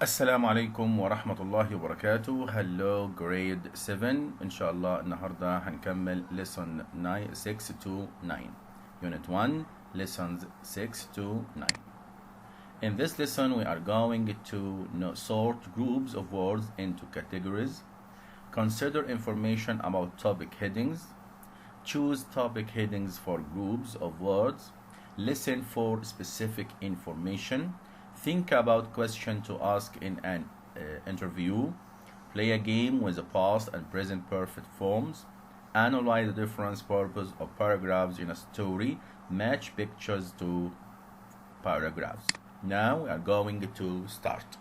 السلام عليكم ورحمة الله وبركاته. Hello grade 7. إن شاء الله النهاردة هنكمل lesson 6 to 9 unit 1 lessons 6 to 9. In this lesson we are going to sort groups of words into categories, consider information about topic headings, choose topic headings for groups of words, listen for specific information, think about question to ask in an interview, play a game with the past and present perfect forms, analyze the different purpose of paragraphs in a story, match pictures to paragraphs. Now we are going to start.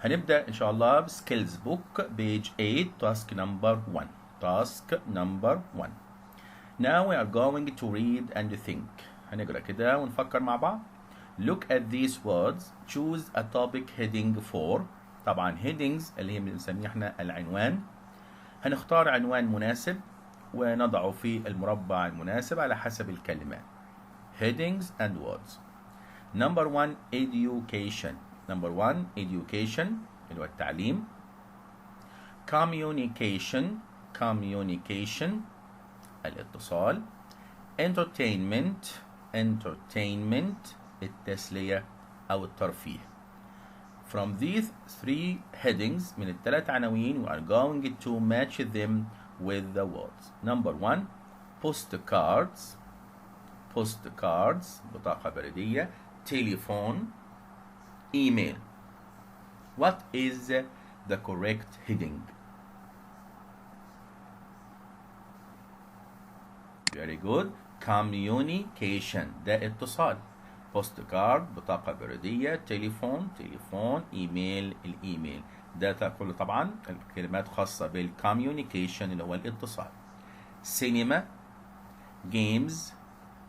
هنبدأ إن شاء الله skills book page 8 task number 1. Task number 1. Now we are going to read and think. هنقرأ كده ونفكر مع بعض. Look at these words. Choose a topic heading for. طبعا headings اللي هي بنسميه احنا العنوان. هنختار عنوان مناسب ونضعه في المربع المناسب على حسب الكلمات. Headings and words. Number 1 education. Number 1 education اللي هو التعليم. Communication. Communication الاتصال. Entertainment. Entertainment التسلية أو الترفيه. From these three headings من الثلاث عناوين we are going to match them with the words. Number 1 postcards. Postcards بطاقة بريدية. Telephone. Email. What is the correct heading? Very good. Communication ده اتصال. postcard بطاقة بريدية. تليفون ايميل الايميل ده كله طبعا الكلمات خاصة بالكوميونيكيشن اللي هو الاتصال. سينما جيمز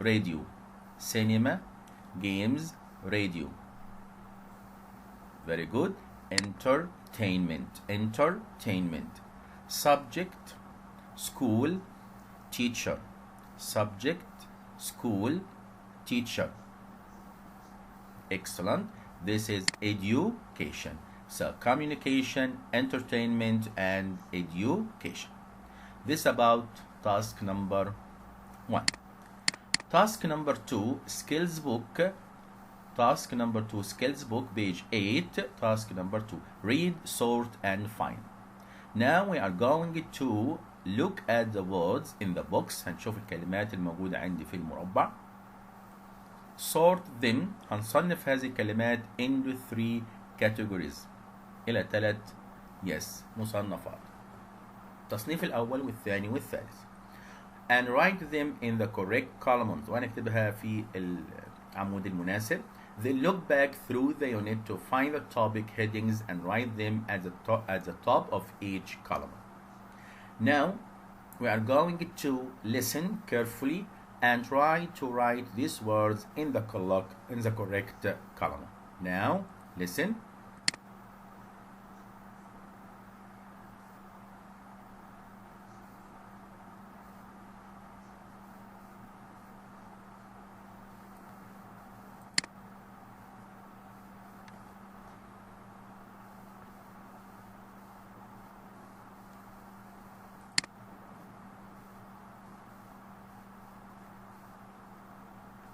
راديو. سينما جيمز راديو. very good. entertainment. subject school teacher. subject school teacher. Excellent. This is education. So communication, entertainment, and education. This about task number 1. Task number 2, skills book. Task number 2, skills book, page 8. Task number 2, read, sort, and find. Now we are going to look at the words in the box. هنشوف الكلمات الموجودة عندي في المربع. Sort them. هنصنف هذه الكلمات into 3 categories. إلى 3 مصنفات. التصنيف الأول والثاني والثالث. And write them in the correct columns. وهنكتبها في العمود المناسب. Then look back through the unit to find the topic headings and write them at the top of each column. Now we are going to listen carefully and try to write these words in the correct column. Now, listen.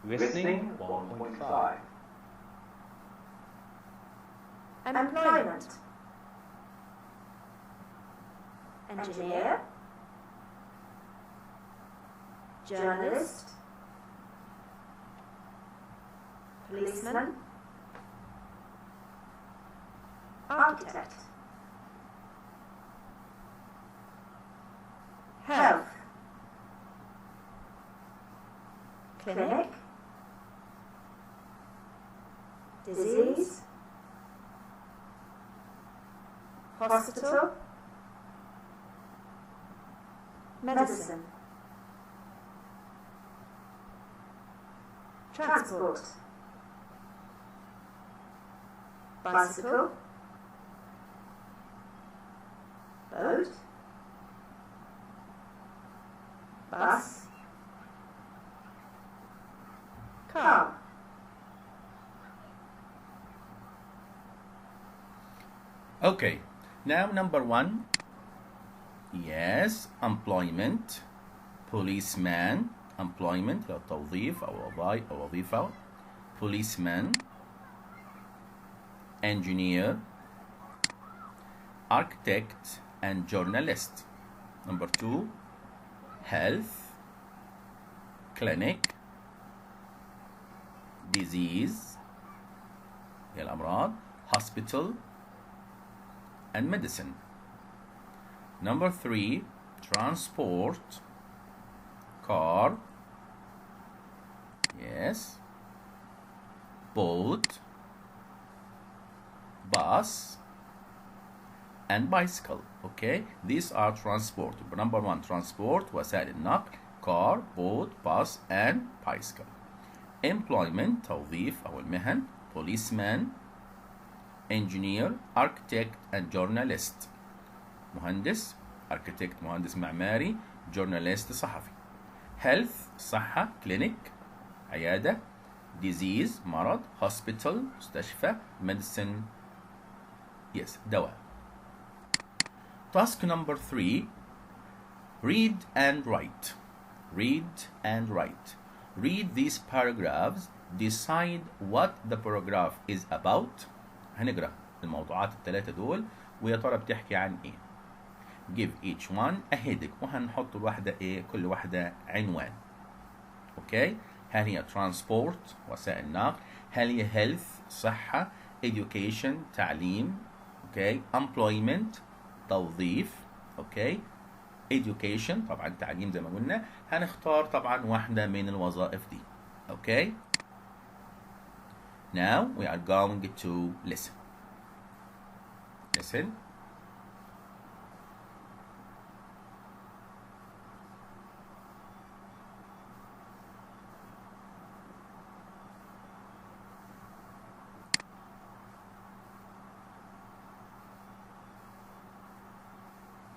Listening 1.5. Employment. Engineer. Journalist. Policeman. Architect. Health. Clinic. Disease. Hospital. Medicine. Transport. Bicycle. Boat. Bus. Car. Okay, now number one, yes, employment, policeman, employment لو توظيف أو وظيفة, policeman, engineer, architect, and journalist. Number two, health, clinic, disease, هي الأمراض, hospital, and medicine. Number three, transport, car, yes, boat, bus, and bicycle. Okay, these are transport. Number one, transport, وسائل النقل, car, boat, bus, and bicycle. Employment, توظيف أو المهن, policeman, engineer, architect, and journalist. مهندس, architect مهندس معماري, journalist صحفي. Health صحة, clinic عيادة, disease مرض, hospital مستشفى, medicine yes دواء. Task number 3, read and write. Read and write. Read these paragraphs. Decide what the paragraph is about. هنقرأ الموضوعات الثلاثة دول ويا ترى بتحكي عن ايه. Give each one a heading وهنحط الواحدة ايه كل واحدة عنوان. اوكي. هل هي transport وسائل نقل؟ هل هي health صحة؟ education تعليم. اوكي. employment توظيف. اوكي. education طبعا تعليم زي ما قلنا. هنختار طبعا واحدة من الوظائف دي. اوكي. Now we are going to listen. Listen.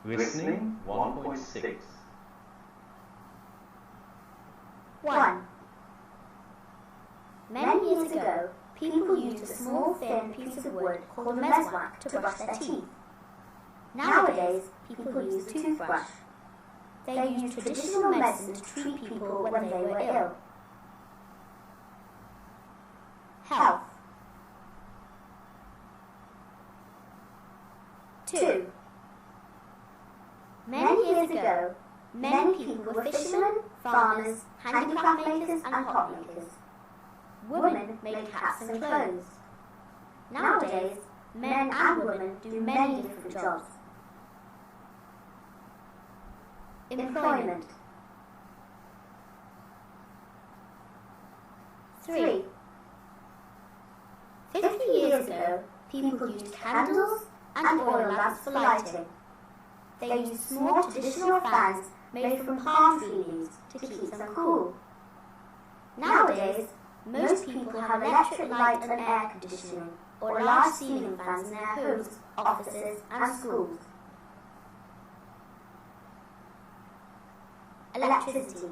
Listening 1.6. 1. Many years ago, people used a small thin piece of wood called a meswak to brush their teeth. Nowadays, people use a toothbrush. They use traditional medicine to treat people when they were ill. Health. 2. Many years ago, many people were fishermen, farmers, handicraft makers, and pot makers. Women made caps and clothes. Nowadays, men and women do many different jobs. Employment. 3. 50 years ago, people used candles and oil lamps for lighting. They used small traditional fans made from palm tree leaves to keep them cool. Nowadays, most people have electric light and air conditioning or large ceiling fans in their homes, offices, and schools. Electricity.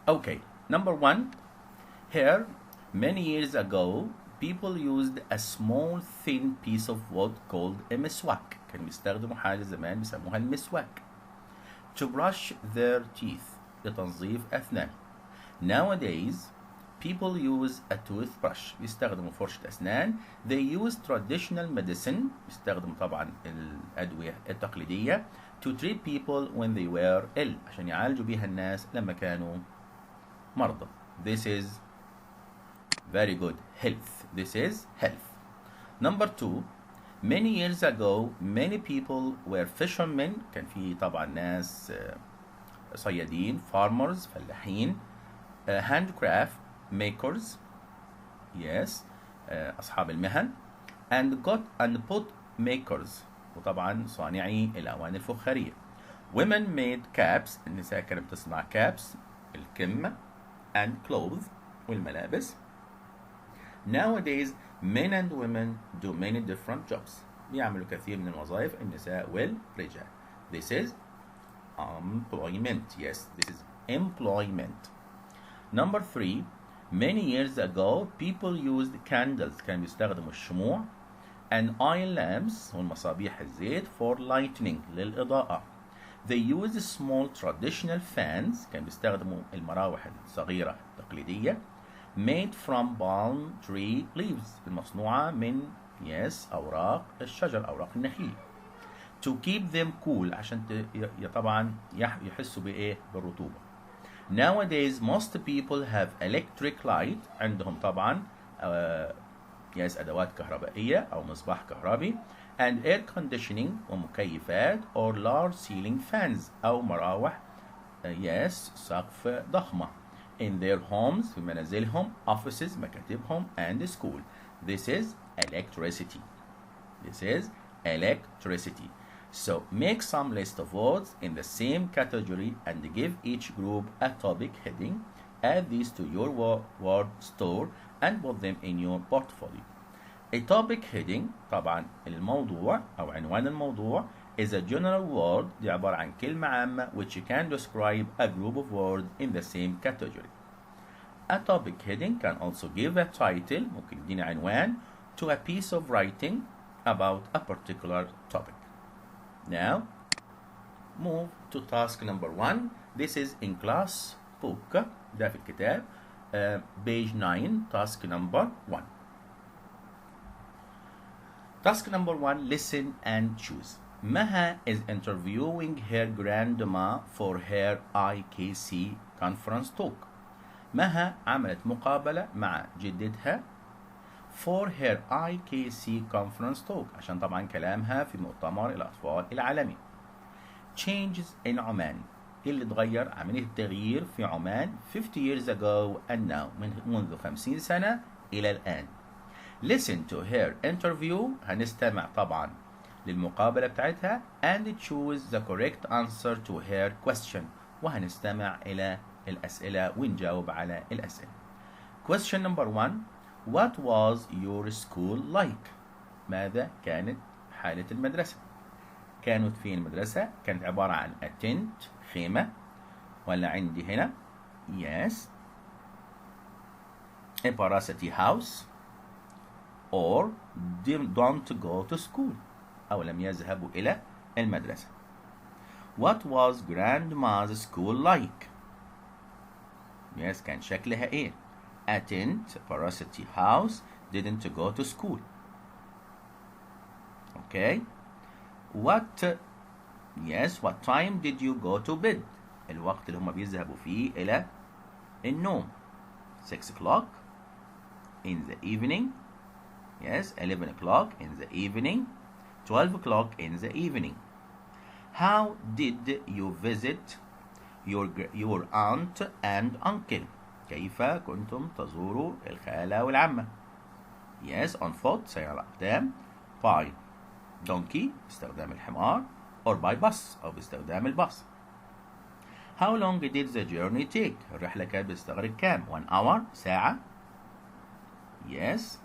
Okay, number 1. Here, many years ago, people used a small thin piece of wood called a miswak. كانوا بيستخدموا حاجة زمان بيسموها المسواك. To brush their teeth. لتنظيف أسنان. Nowadays, people use a toothbrush. بيستخدموا فرشة أسنان. They use traditional medicine. بيستخدموا طبعا الأدوية التقليدية. To treat people when they were ill. عشان يعالجوا بيها الناس لما كانوا مرضى. This is very good. Health. This is health. Number 2. Many years ago, many people were fishermen. كان في طبعا ناس صيادين, farmers, فلاحين, handcraft makers, yes, أصحاب المهن, and pot makers, وطبعا صانعي الأواني الفخارية. Women made caps. النساء كانت بتصنع caps, الكمة, and clothes, والملابس. Nowadays, men and women do many different jobs. بيعملوا كثير من الوظائف النساء والرجال. This is employment. Yes, this is employment. Number 3. Many years ago, people used candles. كانوا بيستخدموا الشموع. and oil lamps والمصابيح الزيت for lighting للإضاءة. They used small traditional fans كانوا بيستخدموا المراوح الصغيرة التقليدية made from palm tree leaves المصنوعة من أوراق الشجر أوراق النخيل to keep them cool عشان طبعا يحسوا بإيه بالرطوبة. Nowadays most people have electric light عندهم طبعا أدوات كهربائية أو مصباح كهربي and air conditioning ومكيفات or large ceiling fans أو مراوح سقف ضخمة in their homes في منازلهم offices مكاتبهم and school. This is electricity. This is electricity. So make some list of words in the same category and give each group a topic heading. Add these to your word store and put them in your portfolio. A topic heading طبعا الموضوع أو عنوان الموضوع is a general word دي عبارة عن كلمة عامة which can describe a group of words in the same category. A topic heading can also give a title ممكن يديني عنوان to a piece of writing about a particular topic. Now move to task number 1. This is in class book ده في الكتاب page 9 task number 1. Task number 1, listen and choose. Maha is interviewing her grandma for her IKC conference talk. Maha عملت مقابلة مع جدتها for her IKC conference talk عشان طبعا كلامها في مؤتمر الأطفال العالمي. Changes in عمان اللي اتغير عملية التغيير في عمان 50 years ago and now منذ 50 سنة إلى الآن. Listen to her interview هنستمع طبعا للمقابلة بتاعتها and choose the correct answer to her question وهنستمع إلى الأسئلة ونجاوب على الأسئلة. Question number 1. What was your school like? ماذا كانت حالة المدرسة؟ كانت في المدرسة كانت عبارة عن a tent خيمة ولا عندي هنا yes a parasite house or don't go to school أو لم يذهبوا إلى المدرسة. What was grandma's school like? Yes كان شكلها إيه؟ A tent, parasite house, didn't go to school. Okay. What time did you go to bed? الوقت اللي هم بيذهبوا فيه إلى النوم. 6 o'clock in the evening. Yes, 11 o'clock in the evening. 12 o'clock in the evening. How did you visit your aunt and uncle? كيف كنتم تزوروا الخالة والعمة؟ Yes, on foot سيارة أقدام. By donkey باستخدام الحمار or by bus أو باستخدام الباص. How long did the journey take? الرحلة كانت بتستغرق كام؟ 1 hour ساعة. Yes.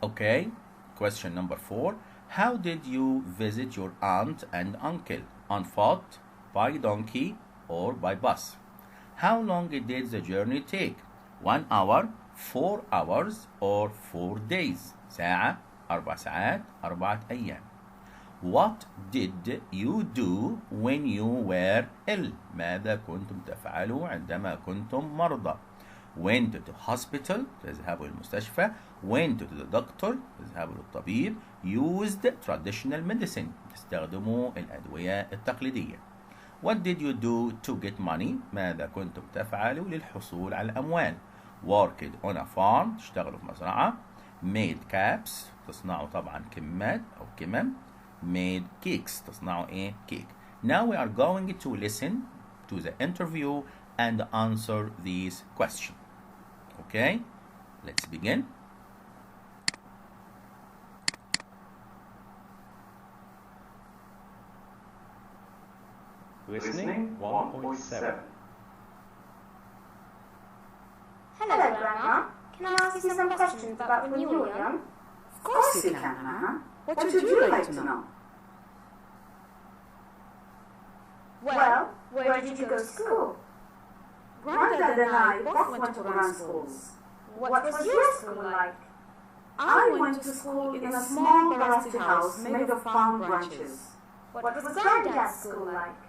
Okay. Question number 4. How did you visit your aunt and uncle? On foot, by donkey, or by bus? How long did the journey take? 1 hour, 4 hours, or 4 days? ساعة, 4 ساعات, 4 أيام. What did you do when you were ill? ماذا كنتم تفعلوا عندما كنتم مرضى؟ Went to hospital تذهبوا للمستشفى. Went to the doctor تذهبوا للطبيب. Used traditional medicine تستخدموا الأدوية التقليدية. What did you do to get money? ماذا كنتم تفعلوا للحصول على الأموال؟ Worked on a farm تشتغلوا في مزرعة. Made caps تصنعوا طبعا كمات أو كمم. Made cakes تصنعوا إيه؟ كيك. Now we are going to listen to the interview and answer these questions. Okay, let's begin. Listening 1.7. Hello, Grandma. Can I ask you some questions about when you were young? Of course you can, Hannah. What would you like to know? Well, where did you go to school? Granddad and I both went to grand schools. What was your school like? I went to school in a small rusty house made of palm branches. What was Granddad's school like?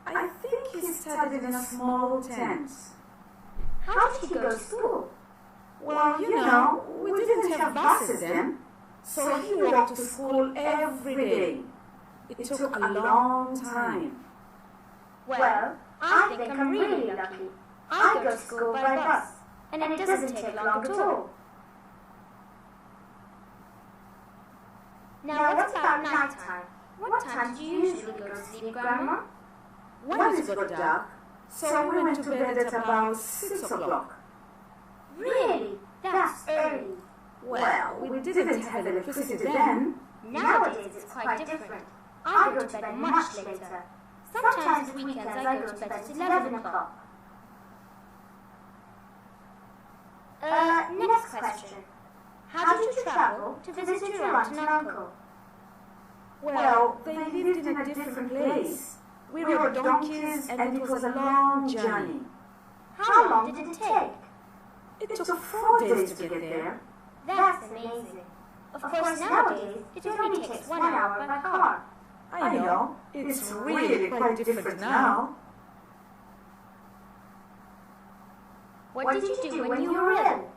I think he studied in a small tent. How did he go to school? Well, we didn't have buses then, so he walked to school every day. It took a long time. Well, I think I'm really lucky. I go to school by bus, and it doesn't take long at all. Now, what about night time? What time do you usually go to sleep, Grandma? When it got dark, so we went to bed at about 6 o'clock. Really? That's early. Well, we didn't have electricity then. Nowadays it's quite different. I go to bed much later. Sometimes weekends I go to bed at 11 o'clock. Next question. How did you travel to visit your aunt and uncle? Well, they lived in a different place. We rode donkeys and it was a long journey. How long did it take? It took 4 days to get there. That's amazing. Of course, nowadays it only takes 1 hour by car. I know, it's really quite different now. What did you do when you were ill?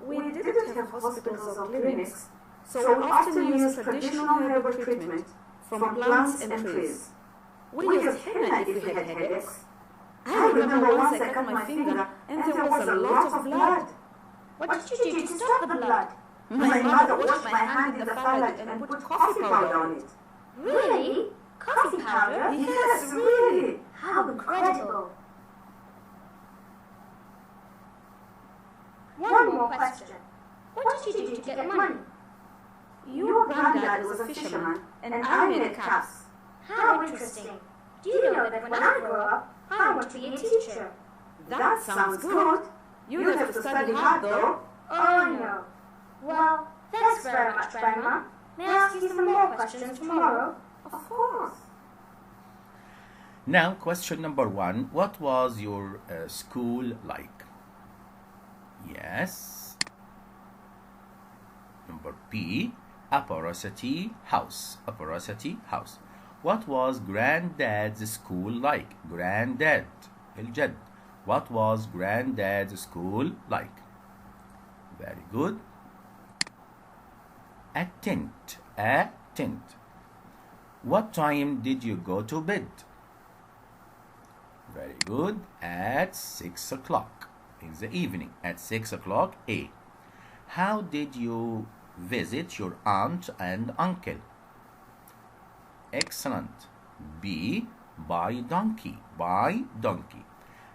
We didn't have hospitals or clinics, so we often used traditional herbal treatment from plants and trees. We used henna if we had headaches. I remember once I cut my finger and there was a lot of blood. What did you do to stop the blood? My mother washed my hand in the firelight and put coffee powder on it. Really? Coffee powder? Yes, really. How incredible. One more question. What did you do to get money? Your granddad was a fisherman and I made caps. How interesting. Do you know that when I grow up, I want to be a teacher? That sounds good. You'll have to study hard though. Oh no. Well, thanks very much, Grandma. May I ask you some more questions tomorrow? Of course. Now, question number 1. What was your school like? Yes. Number B. A porosity house. A porosity house. What was granddad's school like? Granddad. الجد. What was granddad's school like? Very good. A tent. A tent. What time did you go to bed? Very good. At 6 o'clock in the evening. At 6 o'clock A. How did you visit your aunt and uncle? Excellent. B. By donkey. By donkey.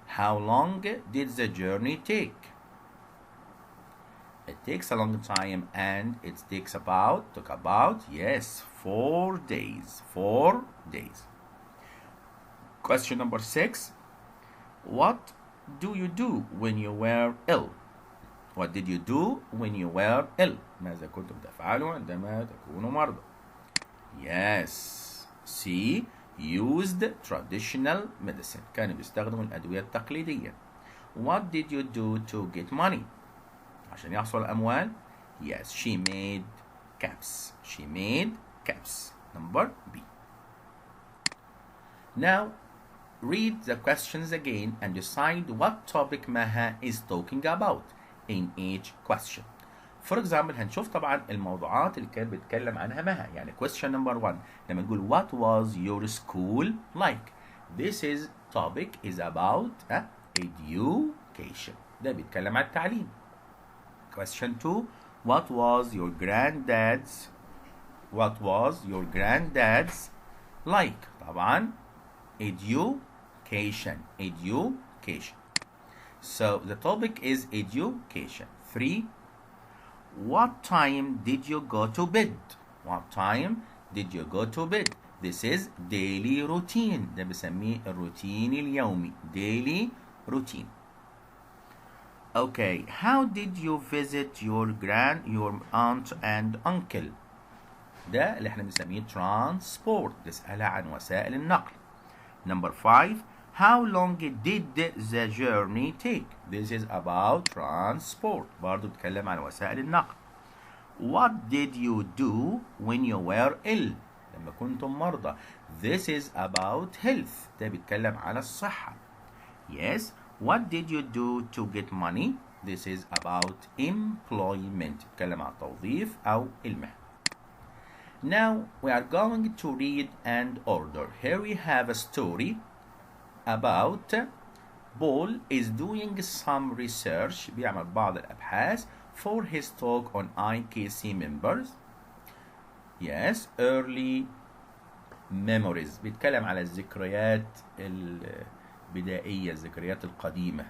How long did the journey take? It takes a long time and it took about, yes, 4 days. 4 days. Question number 6. What do you do when you were ill? What did you do when you were ill? ماذا كنتم تفعلوا عندما تكونوا مرضى؟ Yes. C. Used traditional medicine. كانوا بيستخدموا الأدوية التقليدية. What did you do to get money? عشان يحصل أموال. Yes, she made caps. She made caps. Number B. Now, read the questions again and decide what topic Maha is talking about in each question. For example, هنشوف طبعا الموضوعات اللي كان بيتكلم عنها مها. يعني question number 1 لما نقول what was your school like? This is topic is about education. ده بيتكلم عن التعليم. Question 2 what was your granddad's like? طبعا education. So the topic is education. 3 what time did you go to bed? What time did you go to bed? This is daily routine. ده بسميه الروتين اليومي. Daily routine. Okay, how did you visit your aunt and uncle? ده اللي احنا بنسميه transport. تسألها عن وسائل النقل. Number 5 How long did the journey take? This is about transport. برضو بتكلم عن وسائل النقل. What did you do when you were ill? لما كنتم مرضى. This is about health. ده بيتكلم على الصحة. Yes. What did you do to get money? This is about employment. بيتكلم عن التوظيف أو المهنة. Now we are going to read and order. Here we have a story about Paul is doing some research. بيعمل بعض الأبحاث for his talk on IKC members. Yes, early memories. بيتكلم على الذكريات البدائية، الذكريات القديمة.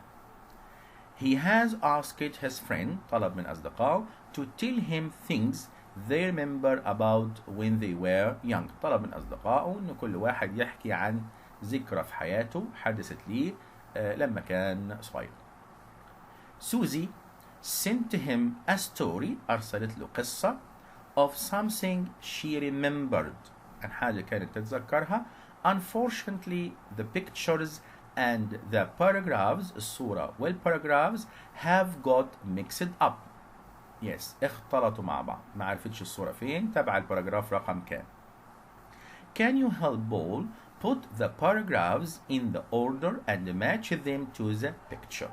He has asked his friend, طلب من أصدقائه, to tell him things they remember about when they were young. طلب من أصدقائه إن كل واحد يحكي عن ذكرى في حياته حدثت ليه لما كان صغير. Susie sent him a story. أرسلت له قصة of something she remembered. عن حاجة كانت تتذكرها. Unfortunately, the pictures and the paragraphs, الصورة والparagraphs have got mixed up. Yes, اختلطوا مع بعض. ما عرفتش الصورة فين تبع الباراجراف رقم كام. Can you help Paul put the paragraphs in the order and match them to the picture.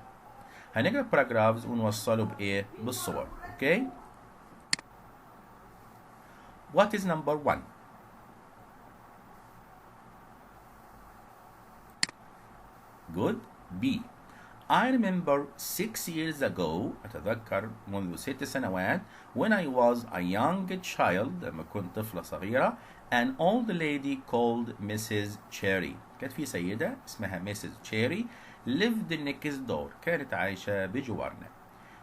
هنقرأ paragraphs ونوصله بإيه؟ بالصور. Okay? What is number 1? Good. B. I remember 6 years ago, أتذكر منذ 6 سنوات, when I was a young child, لما كنت طفلة صغيرة, an old lady called Mrs. Cherry. كانت في سيدة اسمها Mrs. Cherry lived next door. كانت عايشة بجوارنا.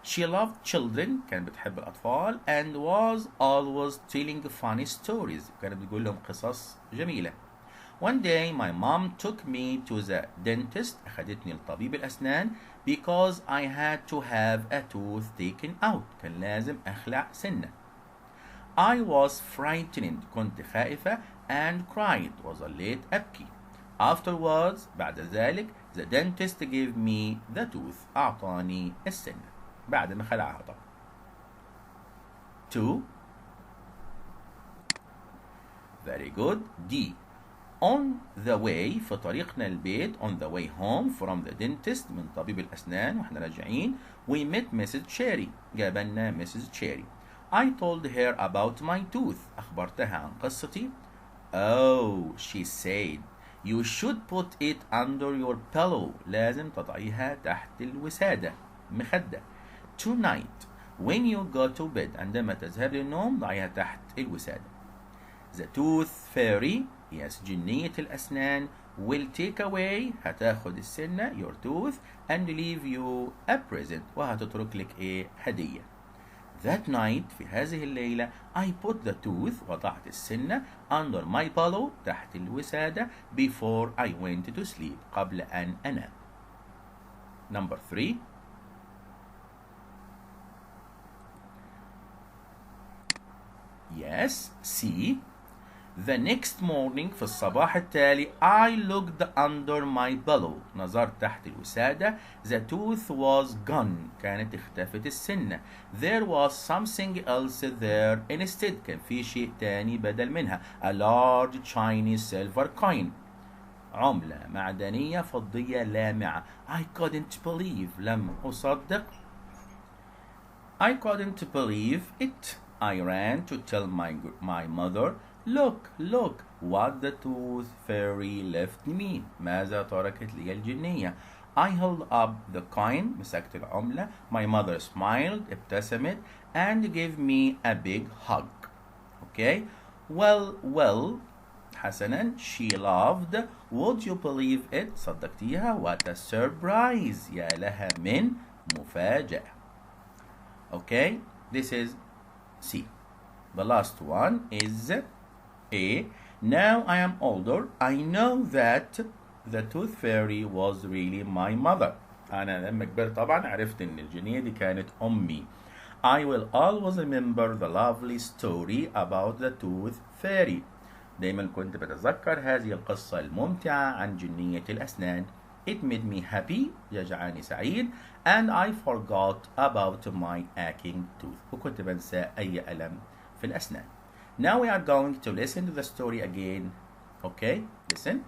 She loved children. كانت بتحب الأطفال and was always telling funny stories. كانت بتقول لهم قصص جميلة. One day my mom took me to the dentist. أخذتني لطبيب الأسنان because I had to have a tooth taken out. كان لازم أخلع سنة. I was frightened. كنت خائفة and cried. وظليت أبكي. Afterwards, بعد ذلك, the dentist gave me the tooth. أعطاني السنة. بعد ما خلعها طبعا. 2. Very good. D. On the way, في طريقنا البيت, on the way home from the dentist, من طبيب الأسنان وإحنا راجعين, we met Mrs. Cherry. جابلنا Mrs. Cherry. I told her about my tooth. أخبرتها عن قصتي. Oh, she said, you should put it under your pillow. لازم تضعيها تحت الوسادة. مخدة. Tonight, when you go to bed, عندما تذهب للنوم, ضعيها تحت الوسادة. The tooth fairy, yes, جنية الأسنان, will take away, هتاخد السنة, your tooth, and leave you a present, وهتترك لك إيه؟ هدية. That night, في هذه الليلة, I put the tooth, وضعت السنة, under my pillow, تحت الوسادة, before I went to sleep, قبل أن أنام. Number 3. Yes, C. The next morning, في الصباح التالي, I looked under my pillow. نظرت تحت الوسادة. The tooth was gone. كانت اختفت السنة. There was something else there instead. كان في شيء تاني بدل منها. A large Chinese silver coin. عملة معدنية فضية لامعة. I couldn't believe. لم أصدق. I couldn't believe it. I ran to tell my mother. Look, look, what the tooth fairy left me. ماذا تركت لي الجنية. I held up the coin. مسكت العملة. My mother smiled. ابتسمت. And gave me a big hug. Okay? Well. حسنا. She laughed. Would you believe it? صدقتيها. What a surprise. يا لها من مفاجأة. Okay? This is C. The last one is A. Now I am older. I know that the tooth fairy was really my mother. أنا لما كبرت طبعا عرفت إن الجنية دي كانت أمي. I will always remember the lovely story about the tooth fairy. دايما كنت بتذكر هذه القصة الممتعة عن جنية الأسنان. It made me happy. يجعلني سعيد. And I forgot about my aching tooth. وكنت بنسى أي ألم في الأسنان. Now we are going to listen to the story again. Okay, listen.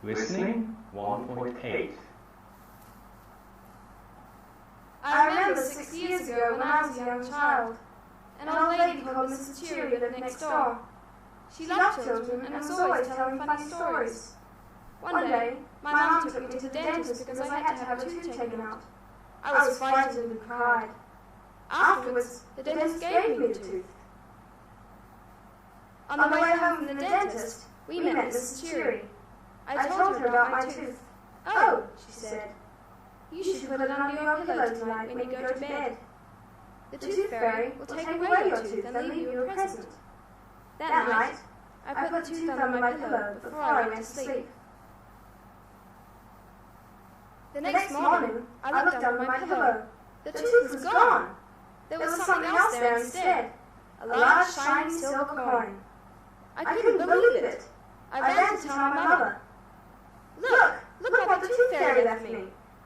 Listening 1.8. I remember 6 years ago when I was a young child. An old lady called Mrs. Cheery lived next door. She loved children and was always telling funny stories. One day, my mum took me to the dentist because I had to have a tooth taken out. I was frightened and cried. Afterwards, the dentist gave me the tooth. On the way home from the dentist, we met Mrs. Cheery. I told her about my tooth. "Oh," she said, "you should put it under your pillow tonight when you go to bed. The tooth fairy will take away your tooth and leave you a present." That night, I put the tooth under my pillow before I went to sleep. The next morning, I looked under my pillow. The tooth was gone. There was something else there instead, a large shiny silver coin. I couldn't believe it. I ran to tell my mother. Look what the tooth fairy left me.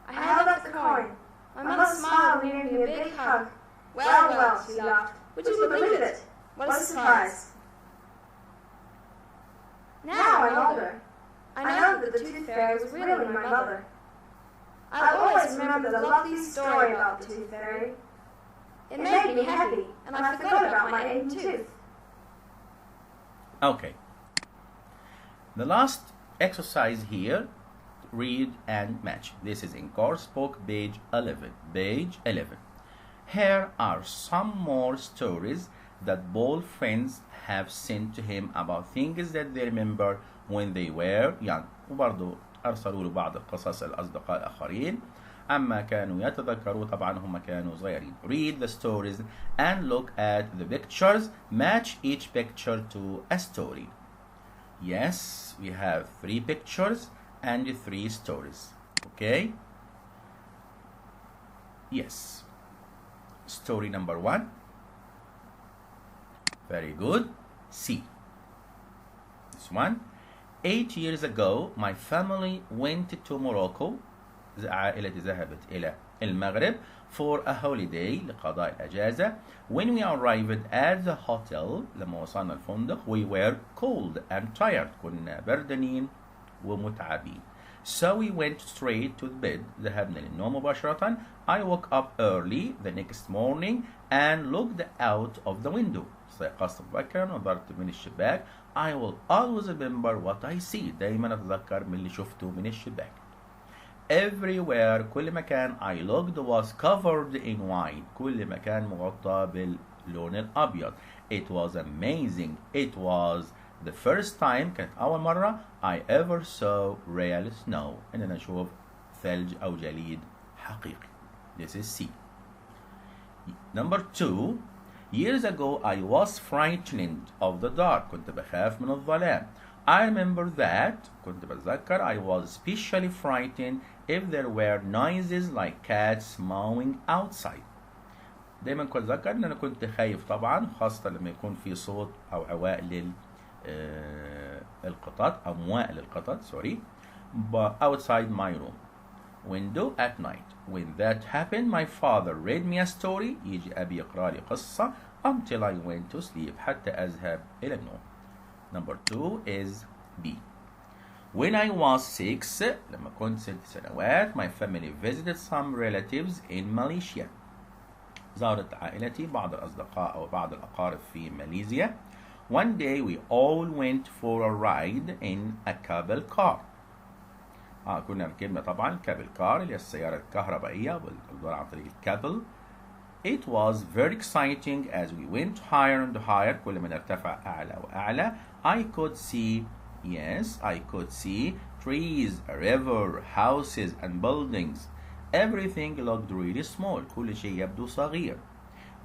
I held up the coin. My mother smiled and gave me a big hug. Well, she laughed. Would you believe it? What a surprise. Now I'm older. I know that the tooth fairy was really my mother. I'll always remember the lovely story about the tooth fairy. It made me happy, and I forgot about my aching tooth. Okay. The last exercise here, read and match. This is in course book, page 11. Page 11. Here are some more stories that both friends have sent to him about things that they remember when they were young. وبرضه أرسلوا له بعض القصص الأصدقاء الآخرين عما كانوا يتذكروا. طبعا هم كانوا صغيرين. Read the stories and look at the pictures. Match each picture to a story. Yes, we have 3 pictures and 3 stories. Okay? Yes. Story number 1. Very good. C. This one. 8 years ago, my family went to Morocco. عائلتي ذهبت إلى المغرب for a holiday لقضاء الأجازة. When we arrived at the hotel, لما وصلنا الفندق, we were cold and tired. كنا بردانين ومتعبين. So we went straight to bed. ذهبنا للنوم مباشرة. I woke up early the next morning and looked out of the window. استيقظت مبكرا ونظرت من الشباك. I will always remember what I see. دايما أتذكر من اللي شفته من الشباك. Everywhere, كل مكان I looked was covered in white. كل مكان مغطى باللون الأبيض. It was amazing. It was the first time, كانت أول مرة I ever saw real snow. إننا نشوف ثلج أو جليد حقيقي. This is C. Number 2. Years ago I was frightened of the dark. كنت بخاف من الظلام. I remember that كنت بتذكر I was especially frightened if there were noises like cats mowing outside. دايما كنت أتذكر إن أنا كنت خايف طبعا خاصة لما يكون في صوت أو عواء للقطط أو مواء للقطط sorry outside my room window at night. When that happened, my father read me a story. يجي أبي يقرأ لي قصة until I went to sleep حتى أذهب إلى النوم. Number 2 is B. When I was 6, لما كنت 6 سنوات, my family visited some relatives in Malaysia. زارت عائلتي بعض الأصدقاء أو بعض الأقارب في ماليزيا. One day we all went for a ride in a cable car. كنا ركبنا طبعا كابل كار اللي هي السيارة الكهربائية بالدور عن طريق الكابل. It was very exciting as we went higher and higher. كل ما نرتفع أعلى وأعلى. I could see trees, a river, houses and buildings. Everything looked really small. كل شيء يبدو صغير.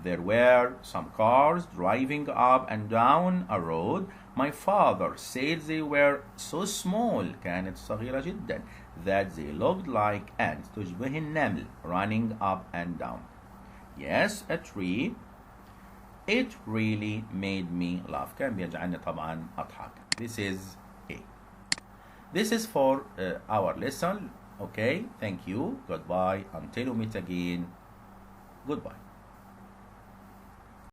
There were some cars driving up and down a road. My father said they were so small, كانت صغيرة جدا, that they looked like ants, تشبه النمل, running up and down. Yes, a tree. It really made me laugh. كان بيجعلني طبعا أضحك. This is A. This is for our lesson. Okay, thank you. Goodbye. Until we meet again. Goodbye.